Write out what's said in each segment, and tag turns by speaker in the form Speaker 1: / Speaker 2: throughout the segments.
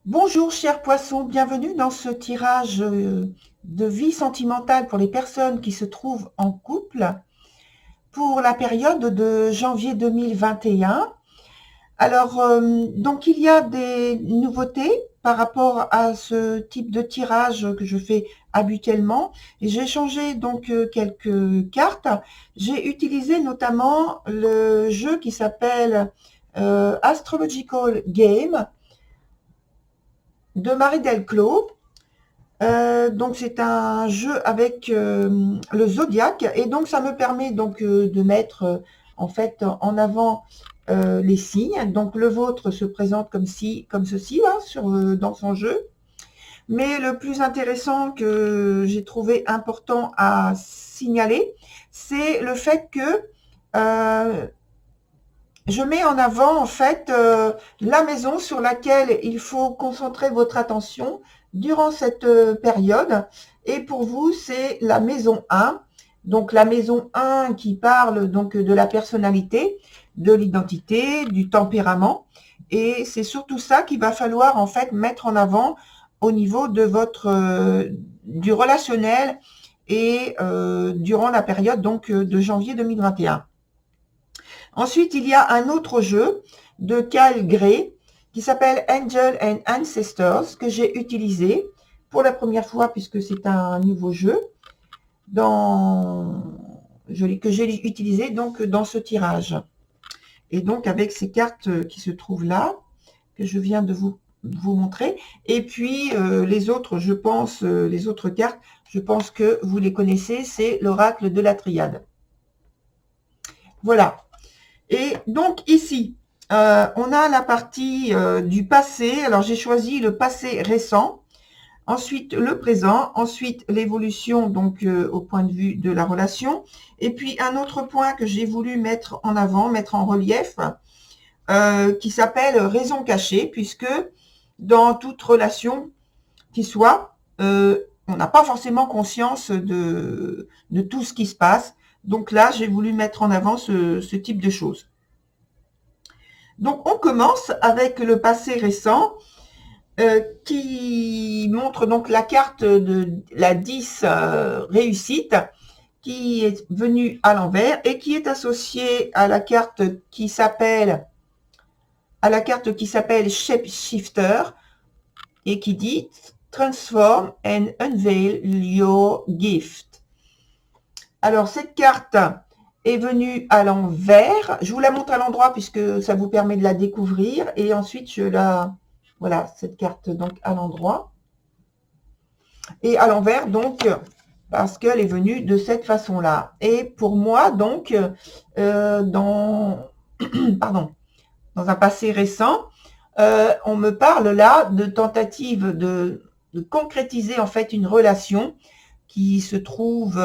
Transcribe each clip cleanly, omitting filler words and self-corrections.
Speaker 1: Bonjour chers poissons, bienvenue dans ce tirage de vie sentimentale pour les personnes qui se trouvent en couple pour la période de janvier 2021. Alors, donc il y a des nouveautés par rapport à ce type de tirage que je fais habituellement. Et j'ai changé donc quelques cartes. J'ai utilisé notamment le jeu qui s'appelle Astrological Game de Marie Delclos. Donc c'est un jeu avec le zodiaque et donc ça me permet donc de mettre en fait en avant les signes. Donc le vôtre se présente comme ceci là dans son jeu. Mais le plus intéressant que j'ai trouvé important à signaler, c'est le fait que je mets en avant en fait la maison sur laquelle il faut concentrer votre attention durant cette période. Et pour vous, c'est la maison 1. Donc la maison 1 qui parle donc de la personnalité, de l'identité, du tempérament. Et c'est surtout ça qu'il va falloir en fait mettre en avant au niveau de votre du relationnel et durant la période donc de janvier 2021. Ensuite, il y a un autre jeu de Kyle Gray qui s'appelle Angel and Ancestors que j'ai utilisé pour la première fois puisque c'est un nouveau jeu que j'ai utilisé donc dans ce tirage. Et donc avec ces cartes qui se trouvent là, que je viens de vous montrer. Et puis les autres, je pense, les autres cartes, je pense que vous les connaissez, c'est l'oracle de la triade. Voilà. Et donc ici, on a la partie du passé. Alors j'ai choisi le passé récent, ensuite le présent, ensuite l'évolution donc au point de vue de la relation. Et puis un autre point que j'ai voulu mettre en avant, mettre en relief, qui s'appelle raison cachée, puisque dans toute relation qui soit, on n'a pas forcément conscience de tout ce qui se passe. Donc là, j'ai voulu mettre en avant ce type de choses. Donc on commence avec le passé récent qui montre donc la carte de la 10 réussite qui est venue à l'envers et qui est associée à la carte qui s'appelle Shapeshifter et qui dit Transform and Unveil Your Gift. Alors cette carte est venue à l'envers. Je vous la montre à l'endroit puisque ça vous permet de la découvrir. Et ensuite, voilà, cette carte donc à l'endroit. Et à l'envers, donc, parce qu'elle est venue de cette façon-là. Et pour moi, donc, pardon, dans un passé récent, on me parle là de tentative de concrétiser en fait une relation qui se trouve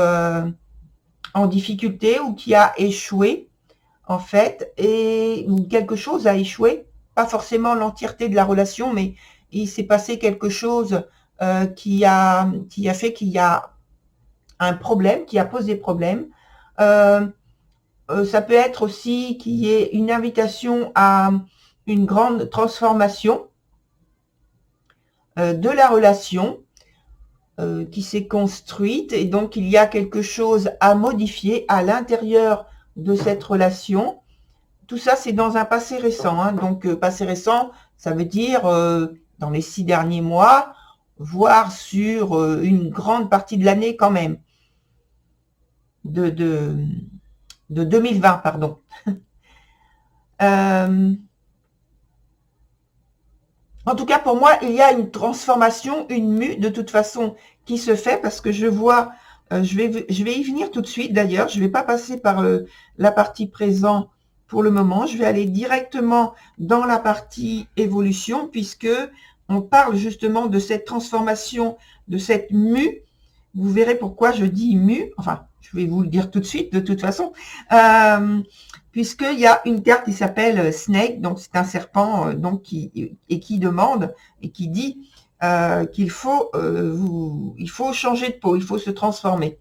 Speaker 1: en difficulté ou qui a échoué en fait, et quelque chose a échoué, pas forcément l'entièreté de la relation, mais il s'est passé quelque chose qui a fait qu'il y a un problème, qui a posé problème. Ça peut être aussi qu'il y ait une invitation à une grande transformation de la relation qui s'est construite, et donc il y a quelque chose à modifier à l'intérieur de cette relation. Tout ça, c'est dans un passé récent. Hein. Donc, passé récent, ça veut dire dans les 6 derniers mois, voire sur une grande partie de l'année quand même. De 2020, pardon. En tout cas, pour moi, il y a une transformation, une mue de toute façon qui se fait parce que je vois, je vais y venir tout de suite d'ailleurs, je ne vais pas passer par la partie présent pour le moment, je vais aller directement dans la partie évolution puisque on parle justement de cette transformation, de cette mue. Vous verrez pourquoi je dis mue, enfin, je vais vous le dire tout de suite de toute façon. Puisqu'il y a une carte qui s'appelle Snake, donc c'est un serpent donc qui demande et qui dit qu'il faut il faut changer de peau, il faut se transformer.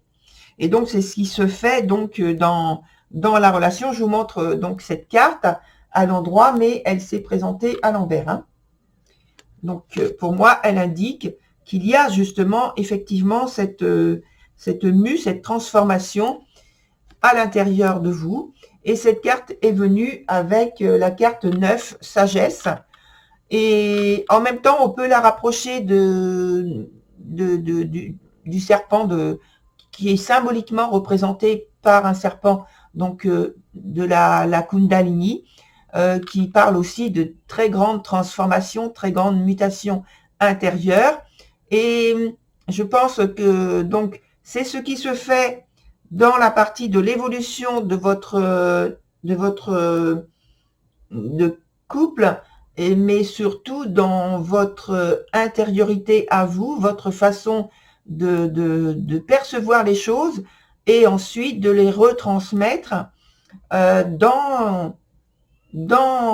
Speaker 1: Et donc c'est ce qui se fait donc dans la relation. Je vous montre donc cette carte à l'endroit, mais elle s'est présentée à l'envers. Hein. Donc, pour moi, elle indique qu'il y a justement, effectivement, cette mue, cette transformation à l'intérieur de vous. Et cette carte est venue avec la carte 9, sagesse. Et en même temps, on peut la rapprocher du serpent qui est symboliquement représenté par un serpent, donc de la Kundalini, qui parle aussi de très grandes transformations, très grandes mutations intérieures. Et je pense que donc c'est ce qui se fait dans la partie de l'évolution de votre de couple, mais surtout dans votre intériorité à vous, votre façon de percevoir les choses et ensuite de les retransmettre dans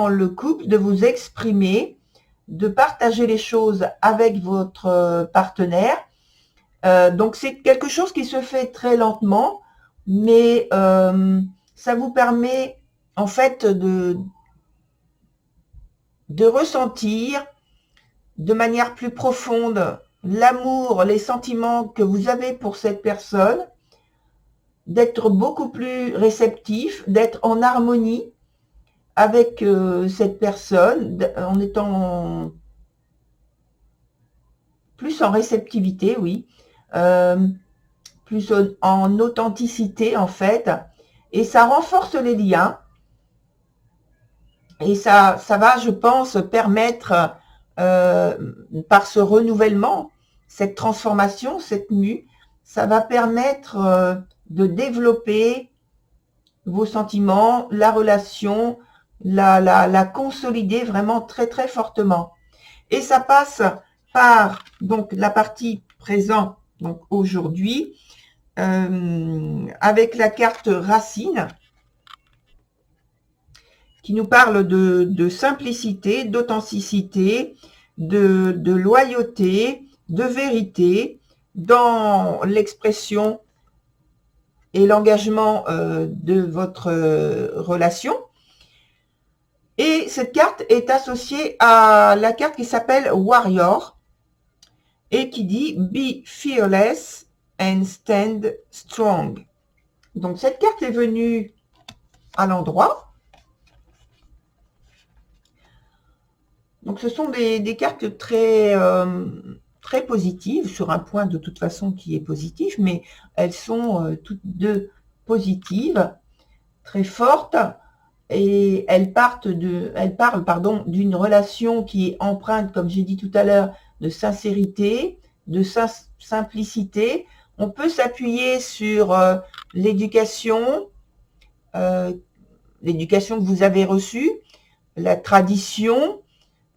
Speaker 1: le couple, de vous exprimer, de partager les choses avec votre partenaire. Donc c'est quelque chose qui se fait très lentement, mais ça vous permet en fait de ressentir de manière plus profonde l'amour, les sentiments que vous avez pour cette personne, d'être beaucoup plus réceptif, d'être en harmonie avec cette personne, en étant plus en réceptivité, oui, plus en authenticité en fait, et ça renforce les liens, et ça va, je pense, permettre par ce renouvellement, cette transformation, cette mue, ça va permettre de développer vos sentiments, la relation, la consolider vraiment très très fortement. Et ça passe par donc la partie présent, donc aujourd'hui, avec la carte racine, qui nous parle de simplicité, d'authenticité, de loyauté, de vérité dans l'expression et l'engagement de votre relation. Et cette carte est associée à la carte qui s'appelle Warrior et qui dit « Be fearless and stand strong ». Donc cette carte est venue à l'endroit. Donc ce sont des cartes très, très positives, sur un point de toute façon qui est positif, mais elles sont toutes deux positives, très fortes, et elles parlent d'une relation qui est empreinte, comme j'ai dit tout à l'heure, de sincérité, de simplicité. On peut s'appuyer sur l'éducation que vous avez reçue, la tradition,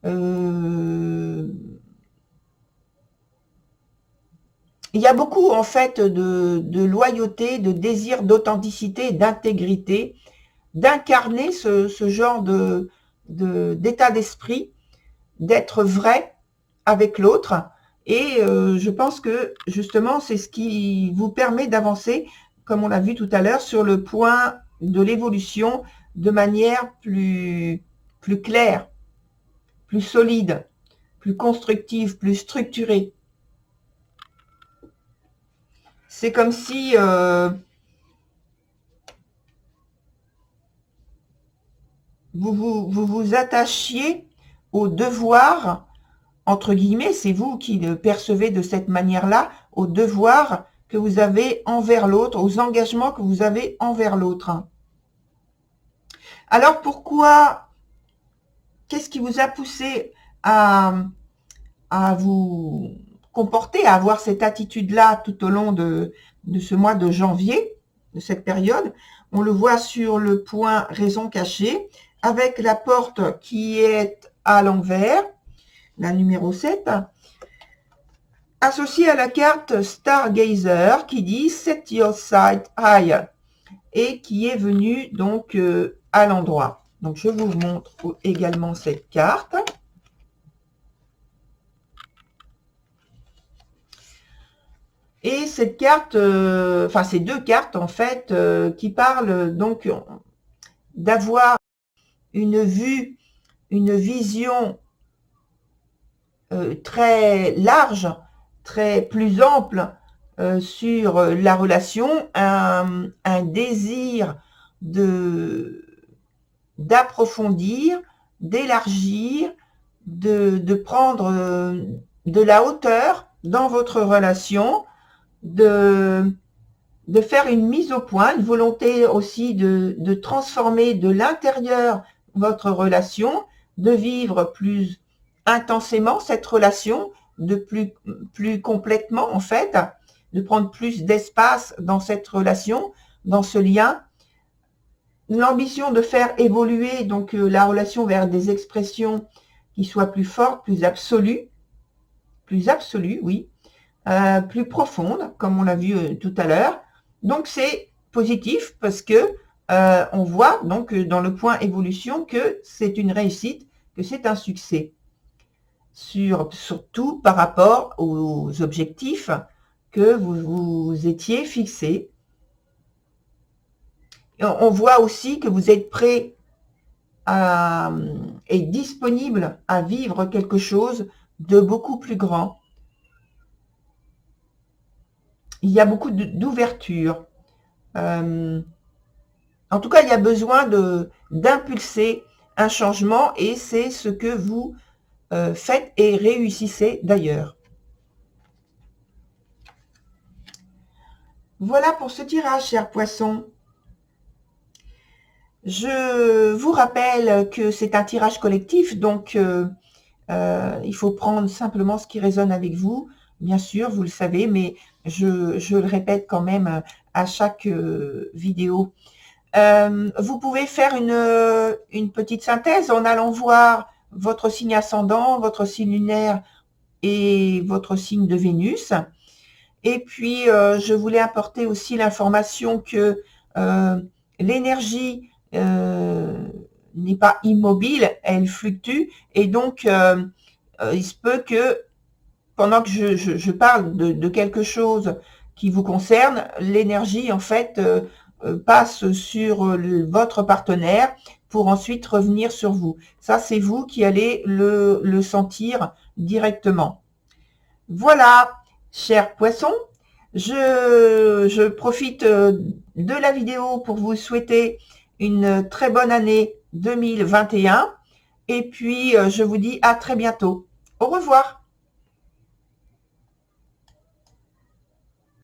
Speaker 1: il y a beaucoup en fait de loyauté, de désir d'authenticité, d'intégrité, d'incarner ce genre d'état d'esprit, d'être vrai avec l'autre. Et je pense que justement c'est ce qui vous permet d'avancer, comme on l'a vu tout à l'heure, sur le point de l'évolution de manière plus claire, plus solide, plus constructive, plus structurée. C'est comme si vous attachiez au devoir, entre guillemets, c'est vous qui le percevez de cette manière-là, au devoir que vous avez envers l'autre, aux engagements que vous avez envers l'autre. Alors pourquoi, qu'est-ce qui vous a poussé à vous comporter, à avoir cette attitude-là tout au long de ce mois de janvier, de cette période? On le voit sur le point raison cachée, avec la porte qui est à l'envers, la numéro 7, associée à la carte Stargazer qui dit « Set your sight high » et qui est venue donc à l'endroit. Donc je vous montre également cette carte. Et cette carte, enfin ces deux cartes en fait, qui parlent donc d'avoir une vue, une vision très large, très plus ample sur la relation, un désir d'approfondir, d'élargir, de prendre de la hauteur dans votre relation, de faire une mise au point, une volonté aussi de transformer de l'intérieur votre relation, de vivre plus intensément cette relation, de plus complètement en fait, de prendre plus d'espace dans cette relation, dans ce lien. L'ambition de faire évoluer donc la relation vers des expressions qui soient plus fortes, plus absolues, oui, plus profondes, comme on l'a vu tout à l'heure. Donc c'est positif parce que on voit donc dans le point évolution que c'est une réussite, que c'est un succès. Surtout par rapport aux objectifs que vous étiez fixés. On voit aussi que vous êtes prêt et disponible à vivre quelque chose de beaucoup plus grand. Il y a beaucoup d'ouverture. En tout cas, il y a besoin d'impulser un changement et c'est ce que vous faites et réussissez d'ailleurs. Voilà pour ce tirage, chers poissons. Je vous rappelle que c'est un tirage collectif, donc il faut prendre simplement ce qui résonne avec vous. Bien sûr, vous le savez, mais je le répète quand même à chaque vidéo. Vous pouvez faire une petite synthèse en allant voir votre signe ascendant, votre signe lunaire et votre signe de Vénus. Et puis, je voulais apporter aussi l'information que l'énergie n'est pas immobile, elle fluctue. Et donc, il se peut que pendant que je parle de quelque chose qui vous concerne, l'énergie, en fait, passe sur votre partenaire pour ensuite revenir sur vous. Ça, c'est vous qui allez le sentir directement. Voilà, chers poissons, je profite de la vidéo pour vous souhaiter une très bonne année 2021 et puis je vous dis à très bientôt. Au revoir.